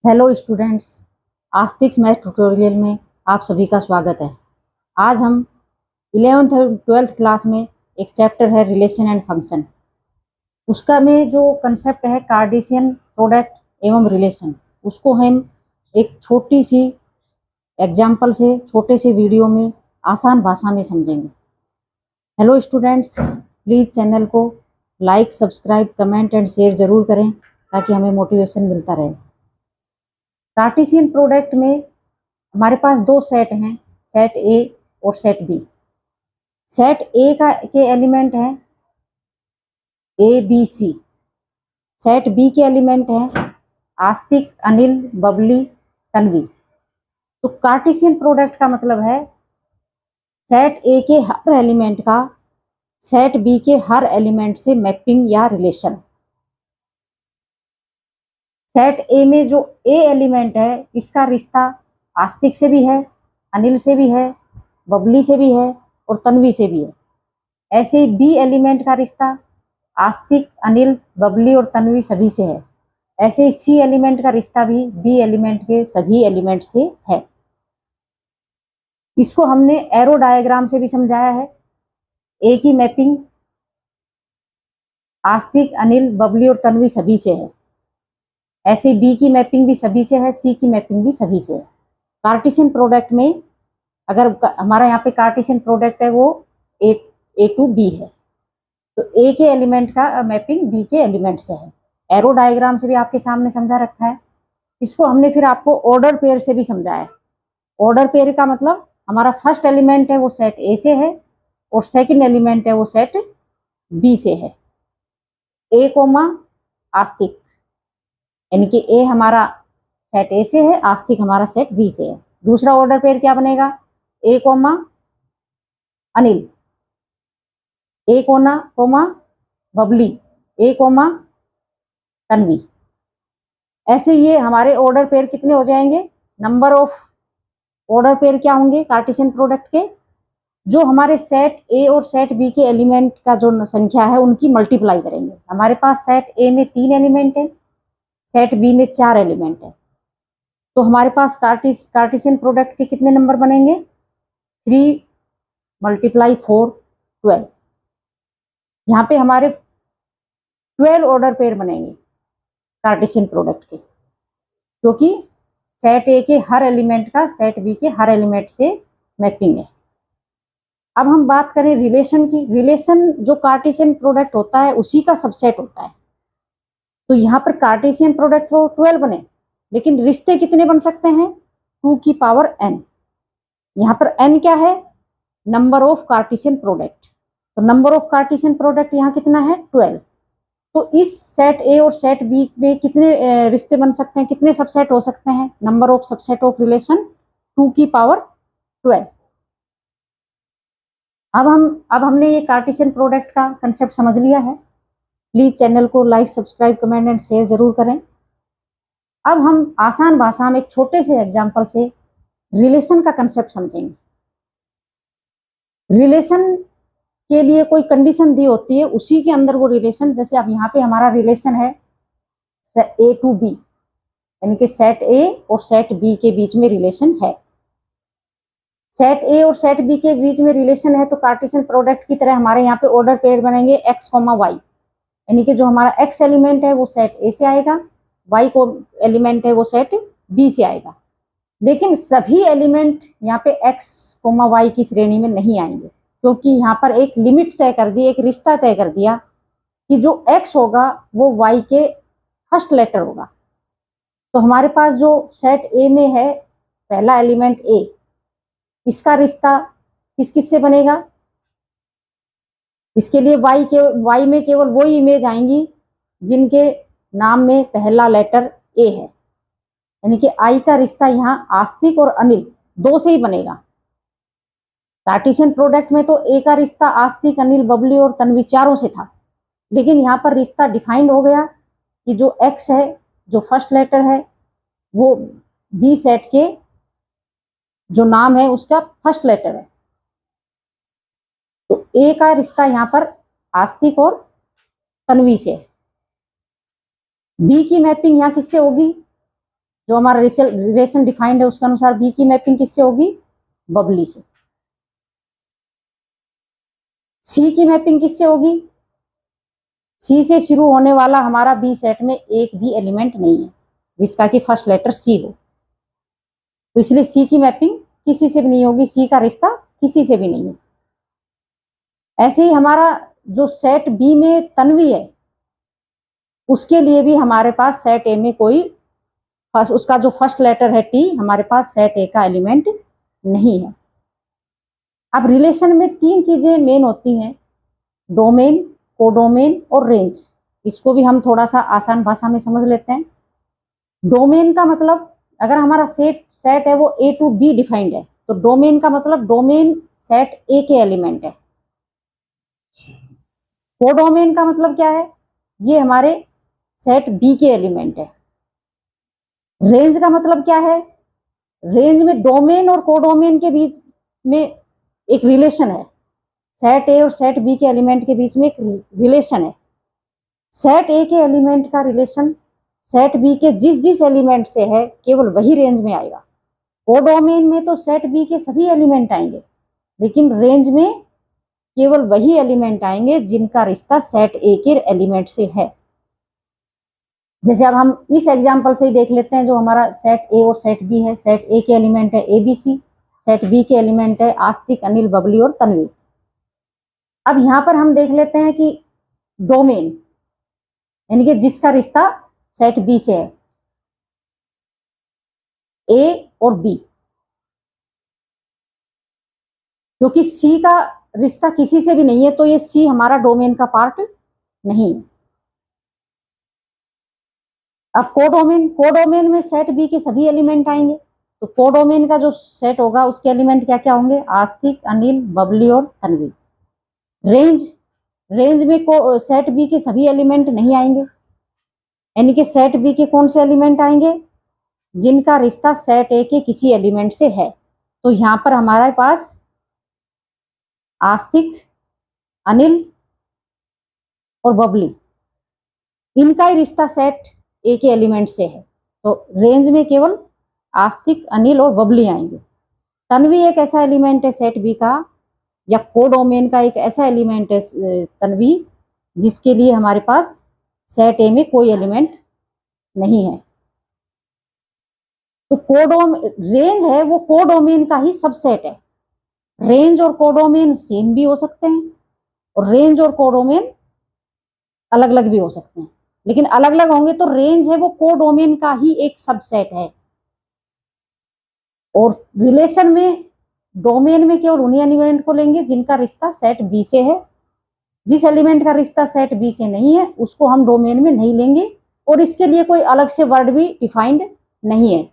Hello students, आस्तिक्स math tutorial में आप सभी का स्वागत है। आज हम 11th और 12th क्लास में एक चैप्टर है रिलेशन एंड फंक्शन। उसका में जो कंसेप्ट है कार्टेशियन प्रोडक्ट एवं रिलेशन, उसको हम एक छोटी सी एग्जाम्पल से, छोटे से वीडियो में आसान भाषा में समझेंगे। हेलो स्टूडेंट्स, प्लीज़ चैनल को like, subscribe, comment and share ज़रूर करें ताकि हमें मोटिवेशन मिलता रहे। कार्टेशियन प्रोडक्ट में हमारे पास दो सेट हैं, सेट ए और सेट बी। सेट ए के एलिमेंट हैं A B C. Set B के एलिमेंट हैं आस्तिक, अनिल, बबली, तन्वी। तो कार्टेशियन प्रोडक्ट का मतलब है सेट ए के हर एलिमेंट का सेट बी के हर एलिमेंट से मैपिंग या रिलेशन। सेट ए में जो ए एलिमेंट है इसका रिश्ता आस्तिक से भी है, अनिल से भी है, बबली से भी है और तन्वी से भी है। ऐसे ही बी एलिमेंट का रिश्ता आस्तिक, अनिल, बबली और तन्वी सभी से है। ऐसे ही सी एलिमेंट का रिश्ता भी बी एलिमेंट के सभी एलिमेंट से है। इसको हमने एरो डायग्राम से भी समझाया है। ए की मैपिंग आस्तिक, अनिल, बबली और तन्वी सभी से है। ऐसे बी की मैपिंग भी सभी से है, सी की मैपिंग भी सभी से है। कार्टेशियन प्रोडक्ट में अगर हमारा यहाँ पे कार्टेशियन प्रोडक्ट है वो ए टू बी है, तो ए के एलिमेंट का मैपिंग बी के एलिमेंट से है। एरो डायग्राम से भी आपके सामने समझा रखा है। इसको हमने फिर आपको ऑर्डर पेयर से भी समझाया है। ऑर्डर पेयर का मतलब हमारा फर्स्ट एलिमेंट है वो सेट ए से है और सेकंड एलिमेंट है वो सेट बी से है। ए कोमा आस्तिक, यानी कि ए हमारा सेट ए से है, आस्तिक हमारा सेट बी से है। दूसरा ऑर्डर पेयर क्या बनेगा? ए कोमा अनिल, ए कोमा बबली, ए कोमा तन्वी। ऐसे ये हमारे ऑर्डर पेयर कितने हो जाएंगे? नंबर ऑफ ऑर्डर पेयर क्या होंगे कार्टेशियन प्रोडक्ट के? जो हमारे सेट ए और सेट बी के एलिमेंट का जो संख्या है उनकी मल्टीप्लाई करेंगे। हमारे पास सेट ए में 3 एलिमेंट है, सेट बी में 4 एलिमेंट है, तो हमारे पास कार्टेशियन प्रोडक्ट के कितने नंबर बनेंगे? 3 × 4 12। यहाँ पे हमारे 12 ऑर्डर पेयर बनेंगे कार्टेशियन प्रोडक्ट के, क्योंकि सेट ए के हर एलिमेंट का सेट बी के हर एलिमेंट से मैपिंग है। अब हम बात करें रिलेशन की। रिलेशन जो कार्टेशियन प्रोडक्ट होता है उसी का सबसेट होता है। तो यहाँ पर कार्टेशियन प्रोडक्ट तो 12 बने, लेकिन रिश्ते कितने बन सकते हैं? 2 की पावर n। यहाँ पर n क्या है? Number of Cartesian product. तो नंबर ऑफ कार्टेशियन प्रोडक्ट यहाँ कितना है? 12। तो इस सेट ए और सेट बी में कितने रिश्ते बन सकते हैं, कितने सबसेट हो सकते हैं? Number of subset of relation 2 की पावर 12। अब हमने ये कार्टेशियन प्रोडक्ट का कंसेप्ट समझ लिया है। प्लीज चैनल को like, subscribe, comment and share जरूर करें। अब हम आसान भाषा में एक छोटे से एग्जाम्पल से रिलेशन का कंसेप्ट समझेंगे। रिलेशन के लिए कोई कंडीशन दी होती है, उसी के अंदर वो रिलेशन, जैसे अब यहाँ पे हमारा रिलेशन है ए टू बी, यानी कि सेट ए और सेट बी के बीच में रिलेशन है। सेट ए और सेट बी के बीच में रिलेशन है तो कार्टेशियन प्रोडक्ट की तरह हमारे यहाँ पे ऑर्डर पेयर बनेंगे x, y, यानी कि जो हमारा x एलिमेंट है वो सेट ए से आएगा, y को एलिमेंट है वो सेट बी से आएगा। लेकिन सभी एलिमेंट यहाँ पे x, y की श्रेणी में नहीं आएंगे, क्योंकि यहाँ पर एक लिमिट तय कर दी, एक रिश्ता तय कर दिया कि जो x होगा वो y के फर्स्ट लेटर होगा। तो हमारे पास जो सेट ए में है पहला एलिमेंट a, इसका रिश्ता किस किस से बनेगा? इसके लिए y में केवल वो इमेज आएंगी जिनके नाम में पहला लेटर a है, यानी कि I का रिश्ता यहाँ आस्तिक और अनिल दो से ही बनेगा। कार्टेशियन प्रोडक्ट में तो A का रिश्ता आस्तिक, अनिल, बबली और तन्वी चारों से था, लेकिन यहाँ पर रिश्ता डिफाइंड हो गया कि जो X है, जो फर्स्ट लेटर है, वो B सेट के जो नाम है उसका फर्स्ट लेटर है। तो A का रिश्ता यहाँ पर आस्तिक और तन्वी से। B की मैपिंग यहाँ किससे होगी? जो हमारा रिलेशन डिफाइंड है उसके अनुसार बी की मैपिंग किससे होगी, बबली से। सी की मैपिंग किससे होगी, सी से शुरू होने वाला हमारा बी सेट में एक भी एलिमेंट नहीं है जिसका कि फर्स्ट लेटर सी हो, तो इसलिए सी की मैपिंग किसी से भी नहीं होगी, सी का रिश्ता किसी से भी नहीं है। ऐसे ही हमारा जो सेट बी में तन्वी है उसके लिए भी हमारे पास सेट ए में कोई उसका जो फर्स्ट लेटर है टी, हमारे पास सेट ए का एलिमेंट नहीं है। अब रिलेशन में तीन चीजें मेन होती हैं, डोमेन, कोडोमेन और रेंज। इसको भी हम थोड़ा सा आसान भाषा में समझ लेते हैं। डोमेन का मतलब, अगर हमारा सेट है वो ए टू बी डिफाइंड है, तो डोमेन का मतलब डोमेन सेट ए के एलिमेंट है। कोडोमेन का मतलब क्या है, ये हमारे सेट बी के एलिमेंट है। रेंज का मतलब क्या है, रेंज में डोमेन और कोडोमेन के बीच में एक रिलेशन है, सेट ए और सेट बी के एलिमेंट के बीच में एक रिलेशन है। सेट ए के एलिमेंट का रिलेशन सेट बी के जिस जिस एलिमेंट से है केवल वही रेंज में आएगा। कोडोमेन में तो सेट बी के सभी एलिमेंट आएंगे, लेकिन रेंज में केवल वही एलिमेंट आएंगे जिनका रिश्ता सेट ए के एलिमेंट से है। जैसे अब हम इस एग्जांपल से ही देख लेते हैं, जो हमारा सेट ए और सेट बी है। सेट ए के एलिमेंट है A B C, set B के एलिमेंट है आस्तिक, अनिल, बबली और तन्वी। अब यहाँ पर हम देख लेते हैं कि डोमेन यानी कि जिसका रिश्ता सेट बी से है, ए और बी, क्योंकि सी का रिश्ता किसी से भी नहीं है तो ये सी हमारा डोमेन का पार्ट नहीं है। अब कोडोमेन में सेट बी के सभी एलिमेंट आएंगे, तो कोडोमेन का जो सेट होगा उसके एलिमेंट क्या क्या होंगे, आस्तिक, अनिल, बबली और तन्वी। रेंज में सेट बी के सभी एलिमेंट नहीं आएंगे, यानी कि सेट बी के कौन से एलिमेंट आएंगे, जिनका रिश्ता सेट ए के किसी एलिमेंट से है। तो यहां पर हमारे पास आस्तिक, अनिल और बबली, इनका ही रिश्ता सेट ए के एलिमेंट से है, तो रेंज में केवल आस्तिक, अनिल और बबली आएंगे। तन्वी एक ऐसा एलिमेंट है सेट बी का, या कोडोमेन का एक ऐसा एलिमेंट है तन्वी, जिसके लिए हमारे पास सेट ए में कोई एलिमेंट नहीं है। तो रेंज है वो कोडोमेन का ही सबसेट है। रेंज और कोडोमेन सेम भी हो सकते हैं और रेंज और कोडोमेन अलग अलग भी हो सकते हैं, लेकिन अलग अलग होंगे तो रेंज है वो कोडोमेन का ही एक सबसेट है। और रिलेशन में डोमेन में केवल उन्हीं एलिमेंट को लेंगे जिनका रिश्ता सेट बी से है। जिस एलिमेंट का रिश्ता सेट बी से नहीं है उसको हम डोमेन में नहीं लेंगे, और इसके लिए कोई अलग से वर्ड भी डिफाइंड नहीं है।